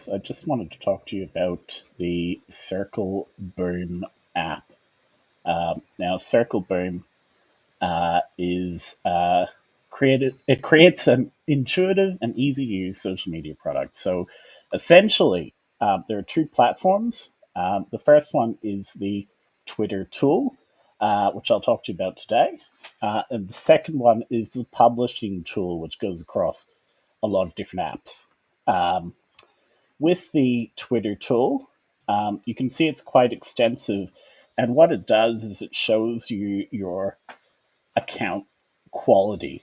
guys. I just wanted to talk to you about the Circleboom app. Now, Circleboom is created. It creates an intuitive and easy to use social media product. So, essentially, there are two platforms. The first one is the Twitter tool, which I'll talk to you about today, and the second one is the publishing tool, which goes across a lot of different apps. Um, with the Twitter tool, you can see it's quite extensive. And what it does is it shows you your account quality.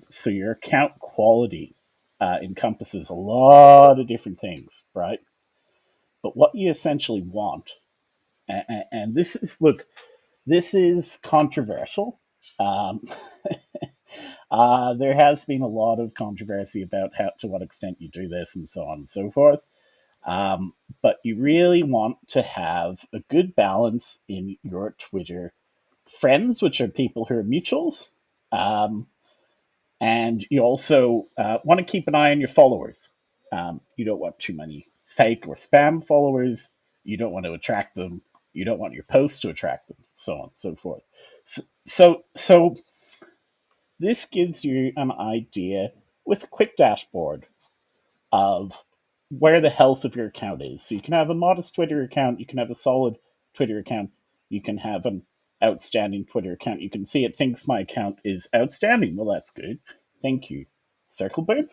So your account quality encompasses a lot of different things, right? But what you essentially want, and this is, look, this is controversial. Um, there has been a lot of controversy about how to what extent you do this and so on and so forth. But you really want to have a good balance in your Twitter friends, which are people who are mutuals. Um, and you also want to keep an eye on your followers. You don't want too many fake or spam followers. You don't want to attract them. You don't want your posts to attract them, so on and so forth. So this gives you an idea with a quick dashboard of where the health of your account is. So you can have a modest Twitter account, you can have a solid Twitter account, you can have an outstanding Twitter account. You can see it thinks my account is outstanding. Well, that's good. Thank you, Circleboom.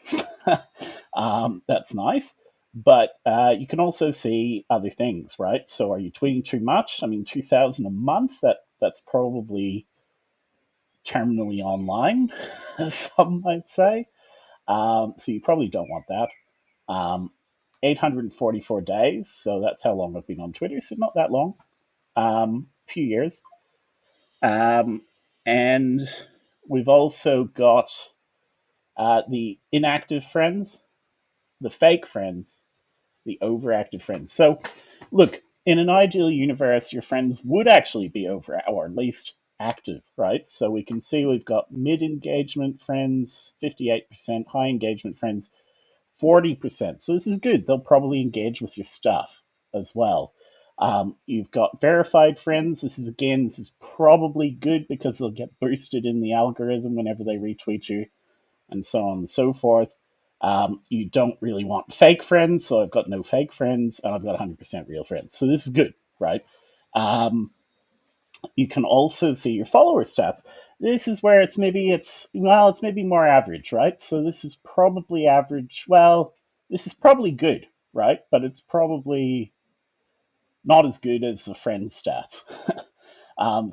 That's nice. But you can also see other things, right? So are you tweeting too much? I mean, 2,000 a month, that's probably terminally online, some might say. So you probably don't want that. 844 days. So that's how long I've been on Twitter. So not that long, few years. Um, and we've also got the inactive friends, the fake friends, the overactive friends. So look, in an ideal universe, your friends would actually be over or at least active, right? So we can see we've got mid engagement friends, 58%, high engagement friends, 40%. So this is good. They'll probably engage with your stuff as well. You've got verified friends. This is probably good because they'll get boosted in the algorithm whenever they retweet you, and so on and so forth. You don't really want fake friends, so I've got no fake friends, and I've got 100% real friends. So this is good, right? Um, you can also see your follower stats. This is where it's maybe more average, right? So this is probably average. Well, this is probably good, right? But it's probably not as good as the friends stats.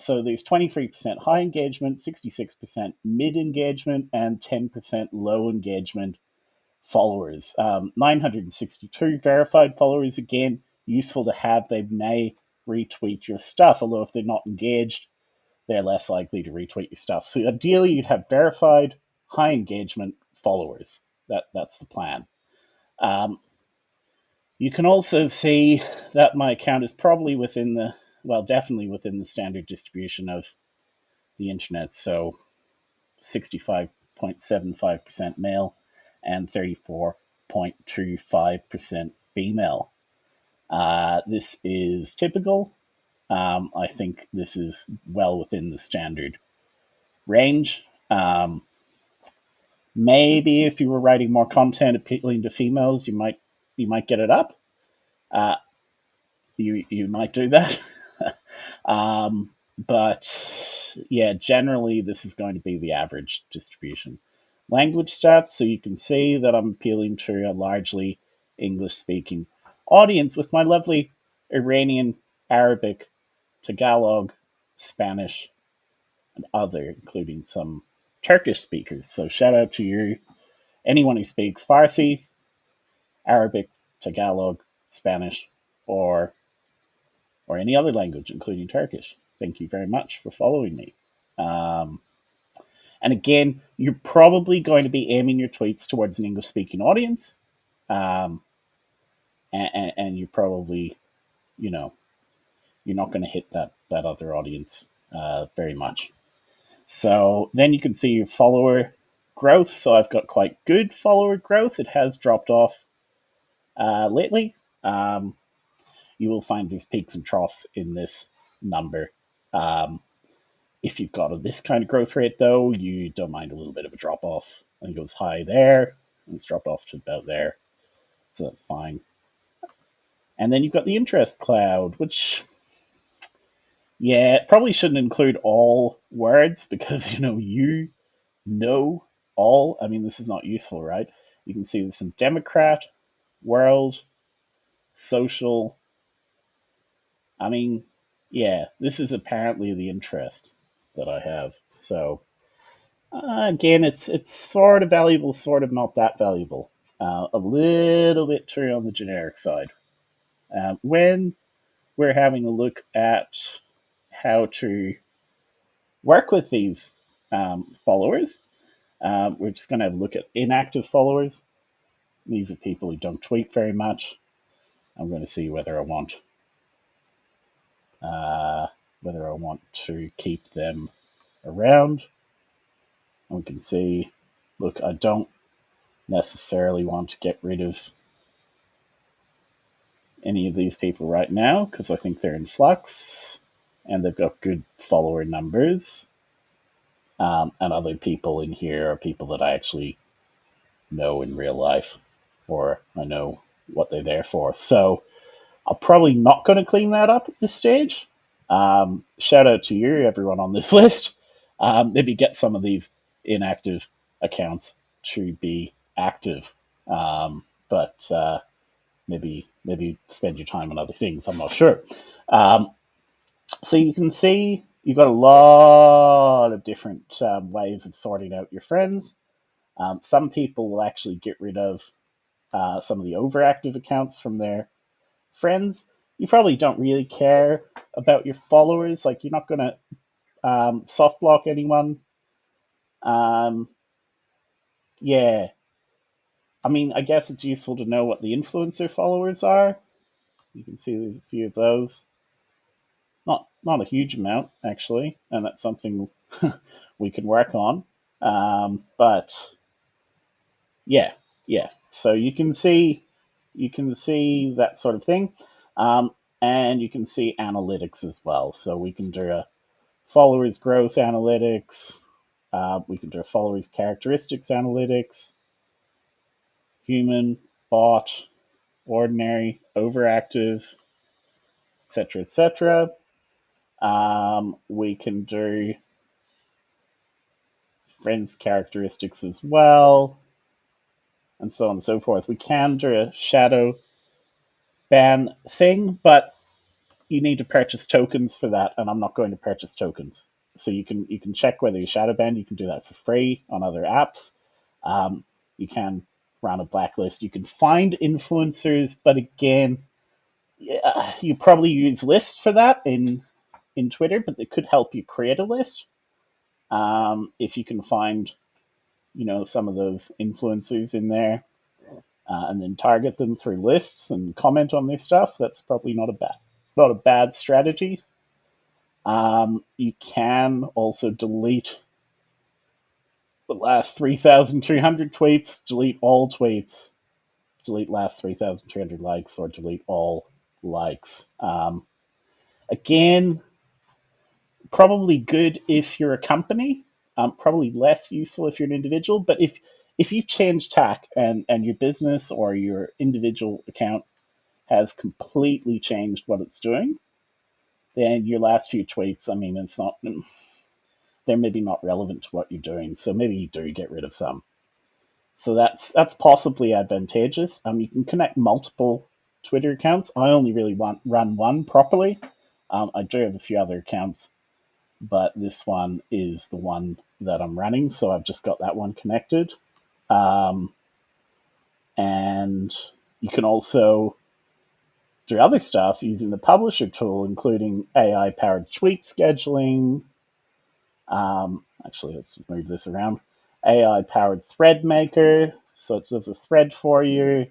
So there's 23% high engagement, 66% mid engagement, and 10% low engagement followers. 962 verified followers, again, useful to have. They may retweet your stuff, although if they're not engaged, they're less likely to retweet your stuff. So ideally, you'd have verified, high engagement followers. That's the plan. Um, you can also see that my account is probably definitely within the standard distribution of the internet. So 65.75% male and 34.25% female. This is typical. I think this is well within the standard range. Maybe if you were writing more content appealing to females, you might get it up. Uh, you might do that. But yeah, generally this is going to be the average distribution. Language stats, so you can see that I'm appealing to a largely English speaking audience with my lovely Iranian, Arabic, Tagalog, Spanish, and other, including some Turkish speakers. So shout out to you, anyone who speaks Farsi, Arabic, Tagalog, Spanish, or any other language, including Turkish. Thank you very much for following me. Um, and again, you're probably going to be aiming your tweets towards an English speaking audience. Um, and you probably, you know, you're not going to hit that other audience very much. So then you can see your follower growth. So I've got quite good follower growth. It has dropped off lately, you will find these peaks and troughs in this number. Um, if you've got this kind of growth rate, though, you don't mind a little bit of a drop off. I think it was high there, and it's dropped off to about there, so that's fine. And then you've got the interest cloud, which, yeah, it probably shouldn't include all words because you know all. I mean, this is not useful, right? You can see this in Democrat, world, social. I mean, yeah, this is apparently the interest that I have. So again, it's sort of valuable, sort of not that valuable. A little bit true on the generic side. When we're having a look at how to work with these followers, we're just going to have a look at inactive followers. These are people who don't tweet very much. I'm going to see uh, whether I want to keep them around. And we can see, look, I don't necessarily want to get rid of any of these people right now because I think they're in flux and they've got good follower numbers. And other people in here are people that I actually know in real life or I know what they're there for. So I'm probably not going to clean that up at this stage. Shout out to you, everyone on this list. Maybe get some of these inactive accounts to be active. But maybe spend your time on other things. I'm not sure. Um, so you can see you've got a lot of different ways of sorting out your friends. Some people will actually get rid of some of the overactive accounts from their friends. You probably don't really care about your followers. Like you're not going to soft block anyone. Um, yeah, I mean, I guess it's useful to know what the influencer followers are. You can see there's a few of those. Not a huge amount actually, and that's something we can work on. But yeah, yeah. So you can see that sort of thing, um, and you can see analytics as well. So we can do a followers growth analytics. We can do a followers characteristics analytics, human, bot, ordinary, overactive, etc., etc. We can do friends characteristics as well, and so on and so forth. We can do a shadow ban thing, but you need to purchase tokens for that, and I'm not going to purchase tokens. So you can check whether you shadow ban. You can do that for free on other apps. You can run a blacklist. You can find influencers, but again, yeah, you probably use lists for that in Twitter, but it could help you create a list if you can find some of those influencers in there and then target them through lists and comment on their stuff. That's probably not a bad strategy. You can also delete the last 3,300 tweets, delete all tweets, delete last 3,300 likes, or delete all likes. Again, probably good if you're a company, probably less useful if you're an individual. But if you've changed tack and your business or your individual account has completely changed what it's doing, then your last few tweets, I mean, they're maybe not relevant to what you're doing. So maybe you do get rid of some. So that's possibly advantageous. You can connect multiple Twitter accounts. I only really run one properly. I do have a few other accounts, but this one is the one that I'm running, so I've just got that one connected. Um, and you can also do other stuff using the publisher tool, including AI powered tweet scheduling. Actually, let's move this around. AI powered thread maker, so it does a thread for you.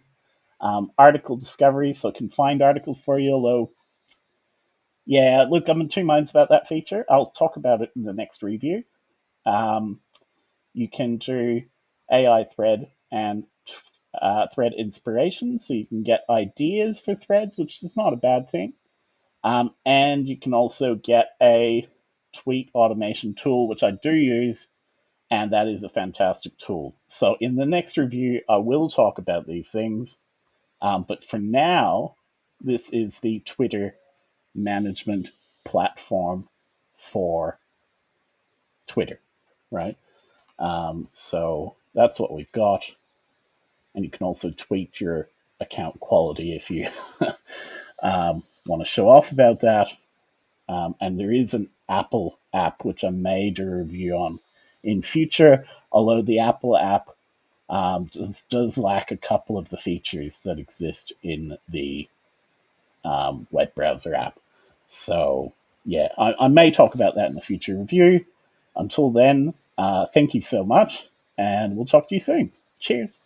Article discovery, so it can find articles for you, although yeah, look, I'm in two minds about that feature. I'll talk about it in the next review. Um, you can do AI thread and thread inspiration, so you can get ideas for threads, which is not a bad thing. And you can also get a tweet automation tool, which I do use, and that is a fantastic tool. So in the next review, I will talk about these things. But for now, this is the Twitter management platform for Twitter, right? So that's what we've got. And you can also tweak your account quality if you want to show off about that. And there is an Apple app, which I may do a review on in future, although the Apple app does lack a couple of the features that exist in the web browser app. So, yeah, I may talk about that in a future review. Until then, thank you so much, and we'll talk to you soon. Cheers.